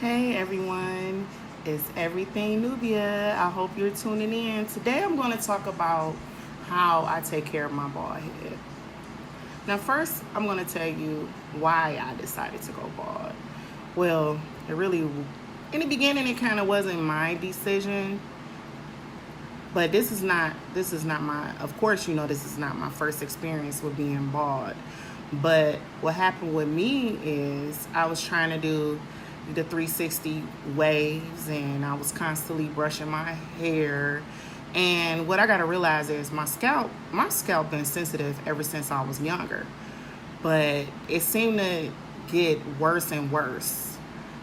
Hey everyone, it's Everything Nubia. I hope you're tuning in. Today I'm going to talk about how I take care of my bald head. Now first, I'm going to tell you why I decided to go bald. Well, in the beginning it kind of wasn't my decision, but this is not my, of course, this is not my first experience with being bald. But what happened with me is I was trying to do the 360 waves and I was constantly brushing my hair. And what I got to realize is my scalp been sensitive ever since I was younger. But it seemed to get worse and worse.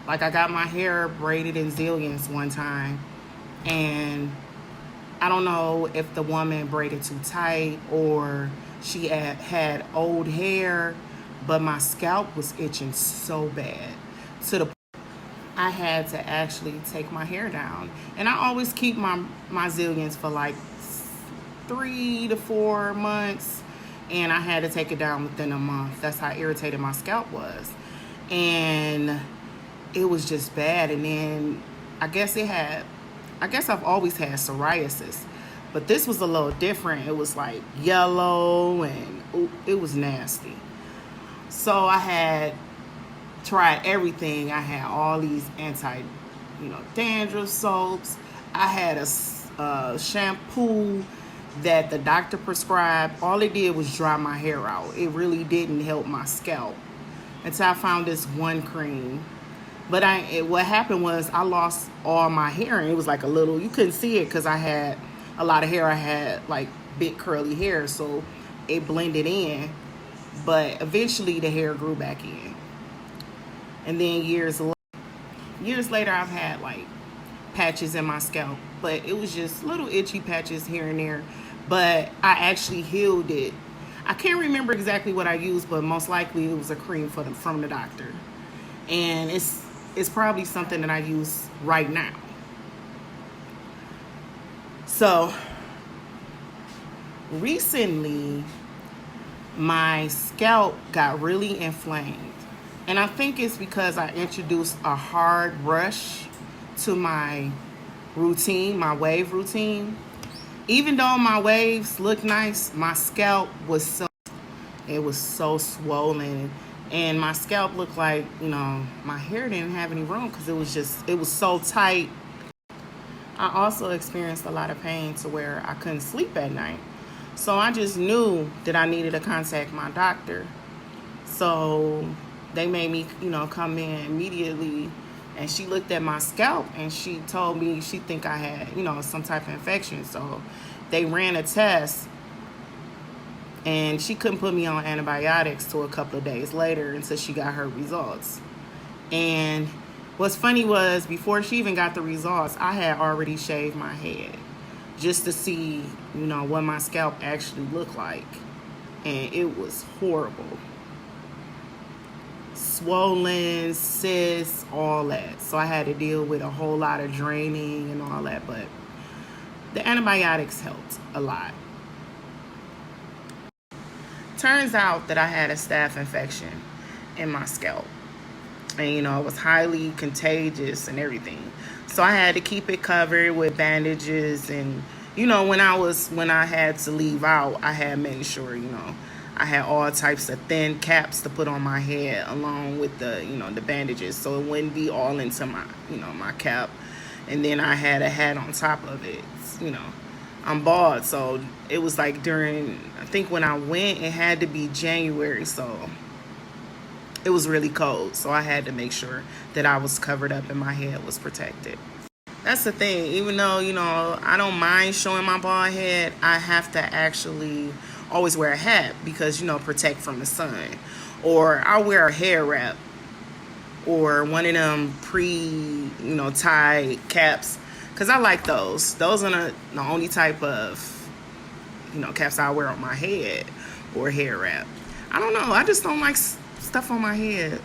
Like I got my hair braided in zillions one time, and I don't know if the woman braided too tight or she had old hair, but my scalp was itching so bad to the point I had to actually take my hair down. And I always keep my zillions for like 3 to 4 months, and I had to take it down within a month. That's how irritated my scalp was. And it was just bad. And then I guess I've always had psoriasis, but this was a little different. It was like yellow and it was nasty. So I had tried everything. I had all these anti-dandruff soaps. I had a shampoo that the doctor prescribed. All it did was dry my hair out. It really didn't help my scalp until I found this one cream. But what happened was I lost all my hair, and it was like you couldn't see it because I had a lot of hair. I had like big curly hair, so it blended in. But eventually the hair grew back in. And then years later, I've had like patches in my scalp, but it was just little itchy patches here and there. But I actually healed it. I can't remember exactly what I used, but most likely it was a cream from the doctor. And it's probably something that I use right now. So recently, my scalp got really inflamed. And I think it's because I introduced a hard brush to my routine, my wave routine. Even though my waves look nice, my scalp was so swollen, and my scalp looked like, my hair didn't have any room because it was so tight. I also experienced a lot of pain to where I couldn't sleep at night. So I just knew that I needed to contact my doctor. So they made me, come in immediately, and she looked at my scalp and she told me she think I had, some type of infection. So they ran a test, and she couldn't put me on antibiotics till a couple of days later until she got her results. And what's funny was before she even got the results, I had already shaved my head just to see, what my scalp actually looked like. And it was horrible. Swollen, cysts, all that. So I had to deal with a whole lot of draining and all that, but the antibiotics helped a lot. Turns out that I had a staph infection in my scalp, and it was highly contagious and everything. So I had to keep it covered with bandages, and when I had to leave out, I had made sure I had all types of thin caps to put on my head along with the the bandages, so it wouldn't be all into my my cap. And then I had a hat on top of it. I'm bald, so it was like I think when I went, it had to be January, so it was really cold. So I had to make sure that I was covered up and my head was protected. That's the thing. Even though, I don't mind showing my bald head, I have to actually always wear a hat because, protect from the sun. Or I'll wear a hair wrap or one of them tied caps, because I like those. Those are the only type of, caps I wear on my head, or hair wrap. I don't know. I just don't like stuff on my head.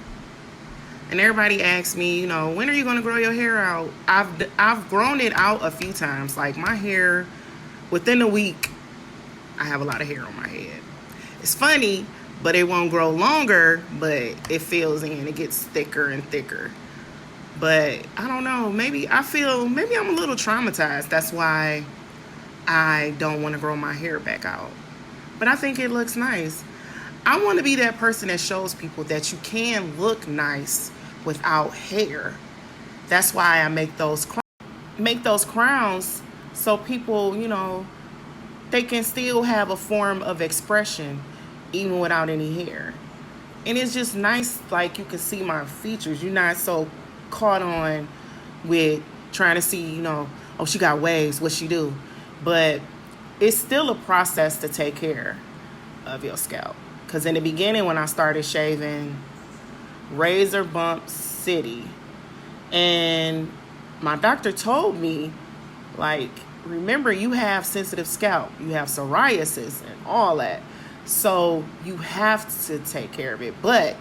And everybody asks me, when are you going to grow your hair out? I've grown it out a few times. Like my hair, within a week, I have a lot of hair on my head. It's funny, but it won't grow longer, but it fills in. It gets thicker and thicker. But I don't know, maybe I'm a little traumatized. That's why I don't want to grow my hair back out. But I think it looks nice. I want to be that person that shows people that you can look nice without hair. That's why I make those crowns so people, they can still have a form of expression even without any hair. And it's just nice, like you can see my features. You're not so caught on with trying to see, oh, she got waves, what she do. But it's still a process to take care of your scalp. Because in the beginning, when I started shaving, razor bump city. And my doctor told me, like, remember, you have sensitive scalp. You have psoriasis and all that. So you have to take care of it. But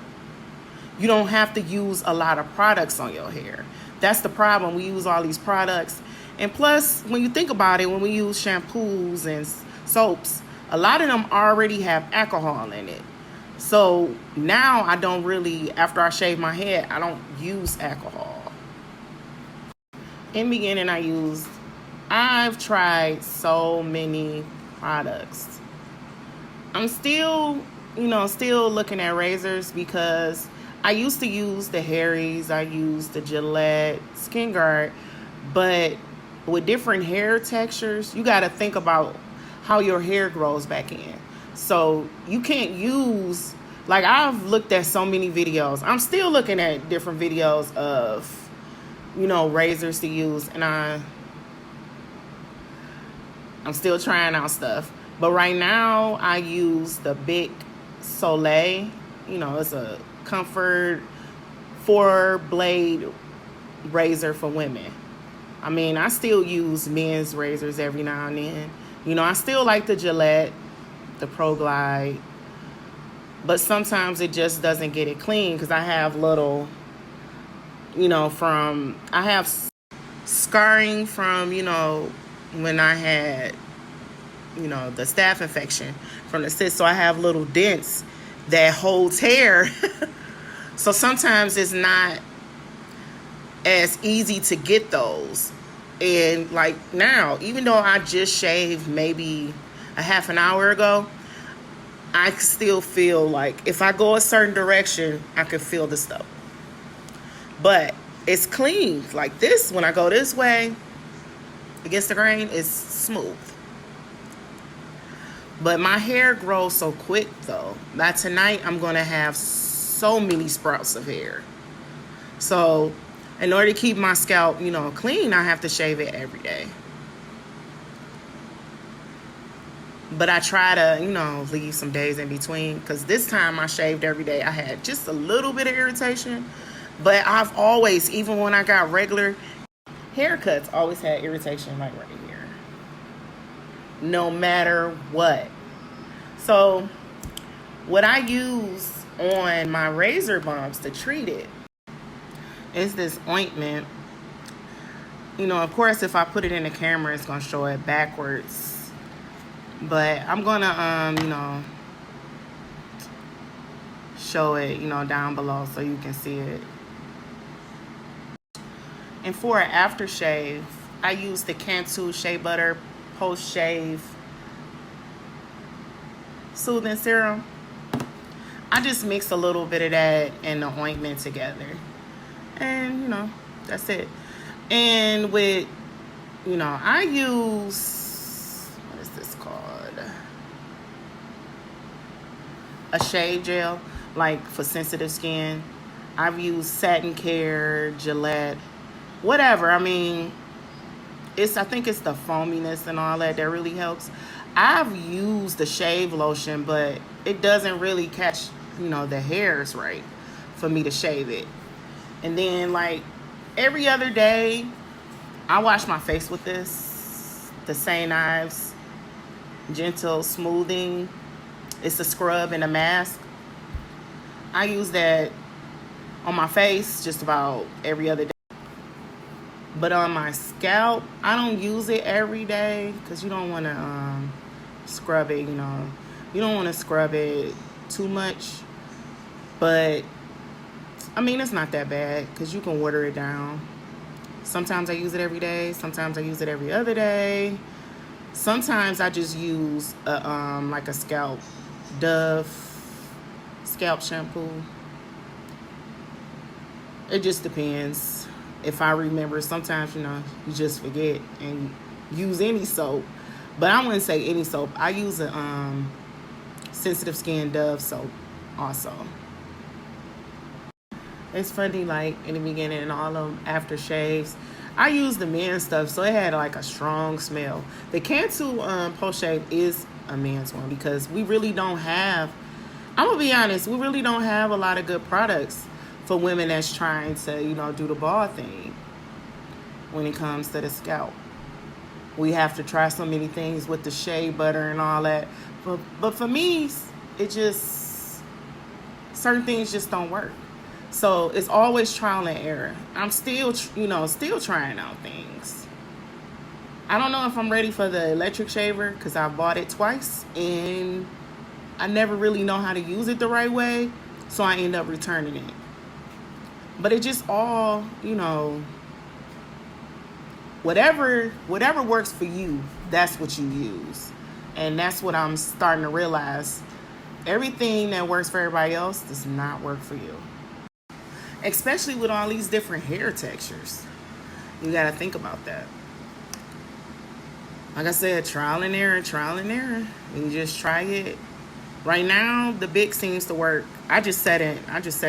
you don't have to use a lot of products on your hair. That's the problem. We use all these products. And plus, when you think about it, when we use shampoos and soaps, a lot of them already have alcohol in it. So now I don't really, after I shave my head, I don't use alcohol. In the beginning, I've tried so many products. I'm still looking at razors because I used to use the Harry's, I used the Gillette Skin Guard, but with different hair textures, you got to think about how your hair grows back in. So you can't use, like, I've looked at so many videos. I'm still looking at different videos of, razors to use, and I'm still trying out stuff. But right now I use the big Soliel. It's a comfort 4-blade razor for women. I mean, I still use men's razors every now and then. I still like the Gillette, the Pro Glide, but sometimes it just doesn't get it clean because I have little, I have scarring from, when I had, the staph infection from the cyst. So I have little dents that holds hair. So sometimes it's not as easy to get those. And like now, even though I just shaved maybe a half an hour ago, I still feel like if I go a certain direction, I can feel the stuff. But it's clean. Like this, when I go this way against the grain, it's smooth. But my hair grows so quick though. By tonight, I'm going to have so many sprouts of hair. So in order to keep my scalp, clean, I have to shave it every day. But I try to, leave some days in between. Because this time I shaved every day. I had just a little bit of irritation. But I've always, even when I got regular haircuts, always had irritation like right here. No matter what. So what I use on my razor bumps to treat it is this ointment. Of course, if I put it in the camera, it's going to show it backwards. But I'm going to, show it, down below so you can see it. And for an aftershave, I use the Cantu Shea Butter Post-Shave Soothing Serum. I just mix a little bit of that and the ointment together. And, that's it. And with, I use, what is this called? A shave gel, like for sensitive skin. I've used Satin Care, Gillette, whatever. I mean, I think it's the foaminess and all that really helps. I've used the shave lotion, but it doesn't really catch, the hairs right for me to shave it. And then, like, every other day, I wash my face with this, the St.Ives Gentle Smoothing. It's a scrub and a mask. I use that on my face just about every other day. But on my scalp, I don't use it every day because you don't want to scrub it, You don't want to scrub it too much. But I mean, it's not that bad because you can water it down. Sometimes I use it every day. Sometimes I use it every other day. Sometimes I just use like a Scalp Dove scalp shampoo. It just depends. If I remember, sometimes, you just forget and use any soap. But I wouldn't say any soap. I use a sensitive skin Dove soap also. It's funny, like in the beginning and all them aftershaves, I used the men's stuff, so it had like a strong smell. The Cantu post shave is a men's one because we really don't have, I'm gonna be honest, we really don't have a lot of good products for women that's trying to, do the bald thing when it comes to the scalp. We have to try so many things with the shea butter and all that. But for me, certain things just don't work. So it's always trial and error. I'm still trying out things. I don't know if I'm ready for the electric shaver because I bought it twice and I never really know how to use it the right way. So I end up returning it. But it just all, whatever works for you, that's what you use. And that's what I'm starting to realize. Everything that works for everybody else does not work for you. Especially with all these different hair textures. You got to think about that. Like I said, trial and error. You just try it. Right now, the Bic seems to work. I just sat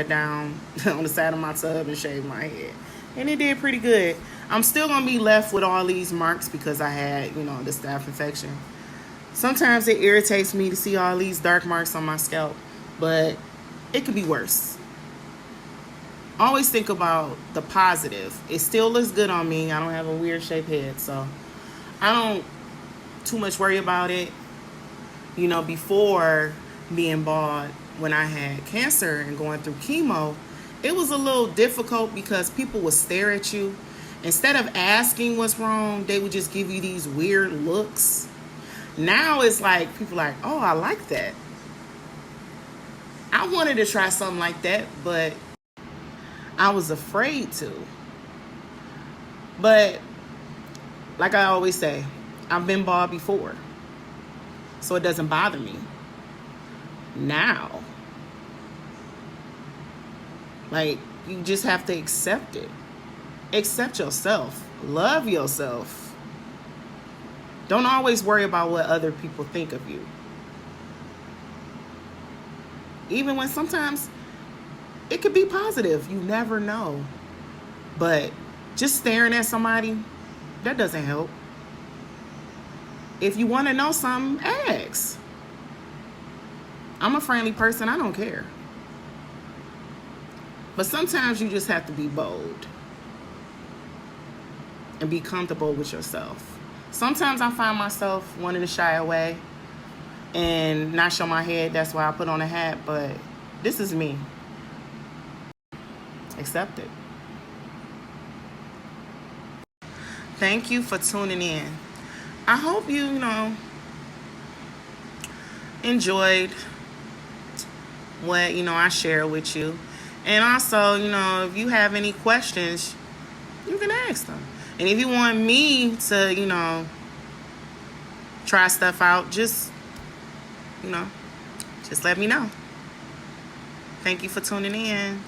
down on the side of my tub and shaved my head. And it did pretty good. I'm still going to be left with all these marks because I had, the staph infection. Sometimes it irritates me to see all these dark marks on my scalp. But it could be worse. Always think about the positive. It still looks good on me. I don't have a weird shaped head, so I don't too much worry about it. Before being bald, when I had cancer and going through chemo, it was a little difficult because people would stare at you. Instead of asking what's wrong, they would just give you these weird looks. Now it's like people like, oh, I like that. I wanted to try something like that, but I was afraid to. But like I always say, I've been bald before, so it doesn't bother me. Now, like, you just have to accept it. Accept yourself. Love yourself. Don't always worry about what other people think of you. Even when sometimes it could be positive. You never know. But just staring at somebody, that doesn't help. If you want to know something, ask. I'm a friendly person. I don't care. But sometimes you just have to be bold and be comfortable with yourself. Sometimes I find myself wanting to shy away and not show my head. That's why I put on a hat. But this is me. Accept it. Thank you for tuning in. I hope you, enjoyed what, I share with you. And also, if you have any questions, you can ask them. And if you want me to, try stuff out, just let me know. Thank you for tuning in.